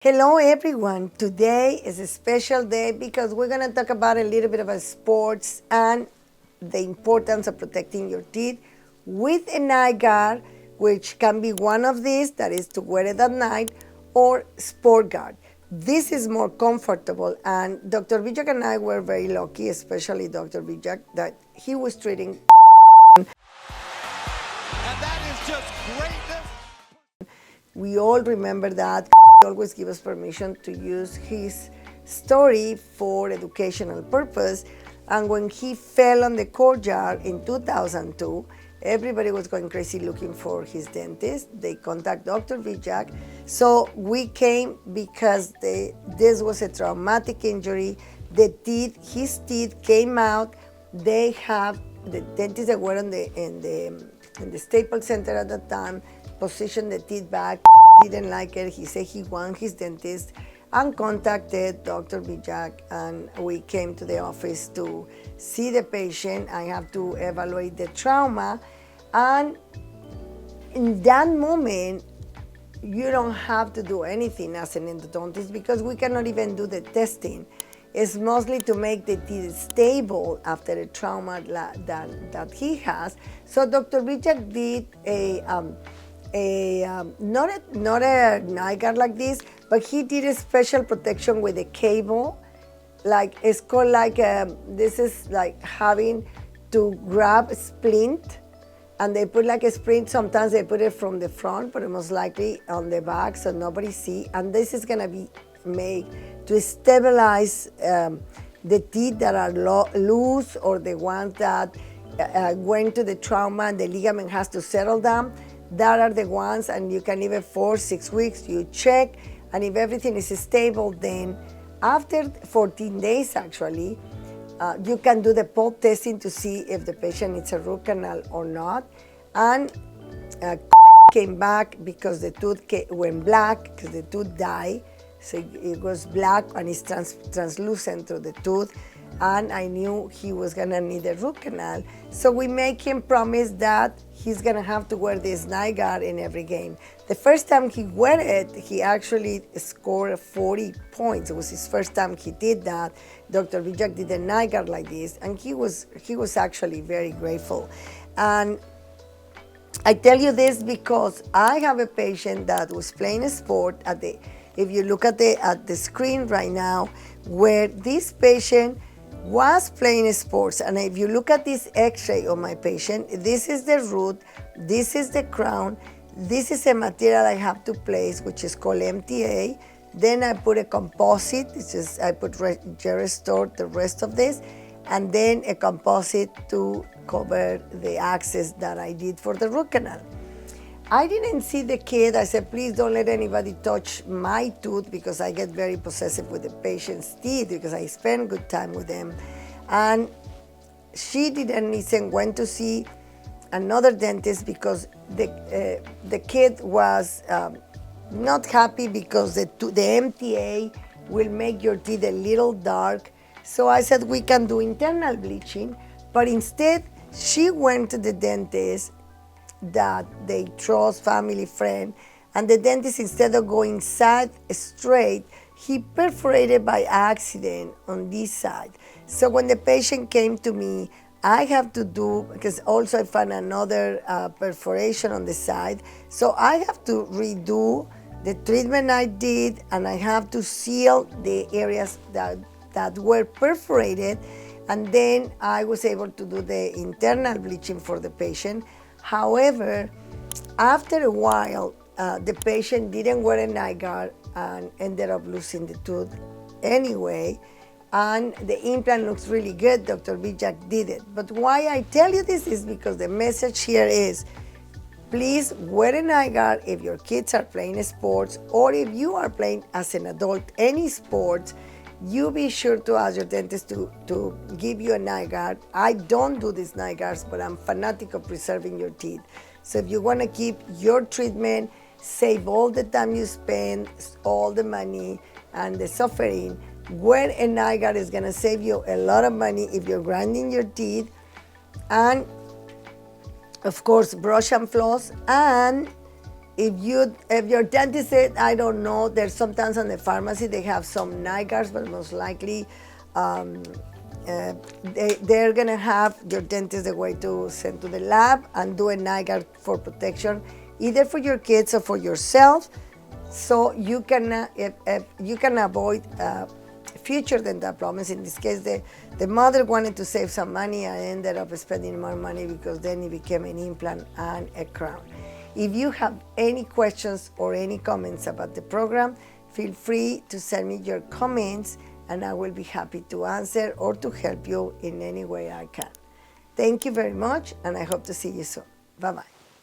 Hello everyone. Today is a special day because we're going to talk about a little bit about sports and the importance of protecting your teeth with an eye guard, which can be one of these, that is to wear it at night, or sport guard. This is more comfortable, and Dr. Vijak and I were very lucky, especially Dr. Vijak, that he was treating. And that is just greatness. We all remember that. Always give us permission to use his story for educational purpose. And when he fell on the courtyard in 2002, everybody was going crazy looking for his dentist. They contact Dr. Vijak. So we came because this was a traumatic injury. His teeth came out. They have the dentists that were in the Staples Center at the time positioned the teeth back. Didn't like it. He said he wanted his dentist and contacted Dr. Vijak, and we came to the office to see the patient. I have to evaluate the trauma, and in that moment, you don't have to do anything as an endodontist because we cannot even do the testing. It's mostly to make the teeth stable after a trauma that he has. So Dr. Vijak did not a night guard like this, but he did a special protection with a cable. Like it's called this is like having to grab a splint, and they put like a splint. Sometimes they put it from the front, but most likely on the back so nobody see. And this is gonna be made to stabilize the teeth that are loose or the ones that went to the trauma and the ligament has to settle down. That are the ones, and you can leave it 4-6 weeks. You check, and if everything is stable, then after 14 days, actually, you can do the pulp testing to see if the patient needs a root canal or not. And came back because the tooth went black, because the tooth died. So it was black and it's translucent through the tooth. And I knew he was gonna need a root canal. So we make him promise that he's gonna have to wear this night guard in every game. The first time he wore it, he actually scored 40 points. It was his first time he did that. Dr. Vijak did a night guard like this, and he was actually very grateful. And I tell you this because I have a patient that was playing a sport if you look at the screen right now, where this patient was playing sports. And if you look at this x-ray of my patient, this is the root, this is the crown, this is a material I have to place, which is called MTA. Then I put a composite, I put Gerestore, the rest of this, and then a composite to cover the access that I did for the root canal. I didn't see the kid. I said, please don't let anybody touch my tooth because I get very possessive with the patient's teeth because I spend good time with them. And she didn't listen, went to see another dentist because the kid was not happy because the MTA will make your teeth a little dark. So I said, we can do internal bleaching, but instead she went to the dentist that they trust, family, friend, and the dentist, instead of going side straight, he perforated by accident on this side. So when the patient came to me, I have to do, because also I found another perforation on the side, so I have to redo the treatment I did, and I have to seal the areas that were perforated, and then I was able to do the internal bleaching for the patient. However, after a while, the patient didn't wear a night guard and ended up losing the tooth anyway. And the implant looks really good. Dr. Vijak did it. But why I tell you this is because the message here is, please wear a night guard if your kids are playing sports, or if you are playing as an adult any sports. You be sure to ask your dentist to give you a night guard. I don't do these night guards, but I'm fanatic of preserving your teeth. So if you want to keep your treatment, save all the time you spend, all the money and the suffering, wear a night guard. Is going to save you a lot of money if you're grinding your teeth. And of course, brush and floss, and If your dentist said, I don't know, there's sometimes on the pharmacy they have some night guards, but most likely they're gonna have your dentist the way to send to the lab and do a night guard for protection, either for your kids or for yourself, so you can avoid future dental problems. In this case, the mother wanted to save some money and ended up spending more money because then it became an implant and a crown. If you have any questions or any comments about the program, feel free to send me your comments and I will be happy to answer or to help you in any way I can. Thank you very much and I hope to see you soon. Bye-bye.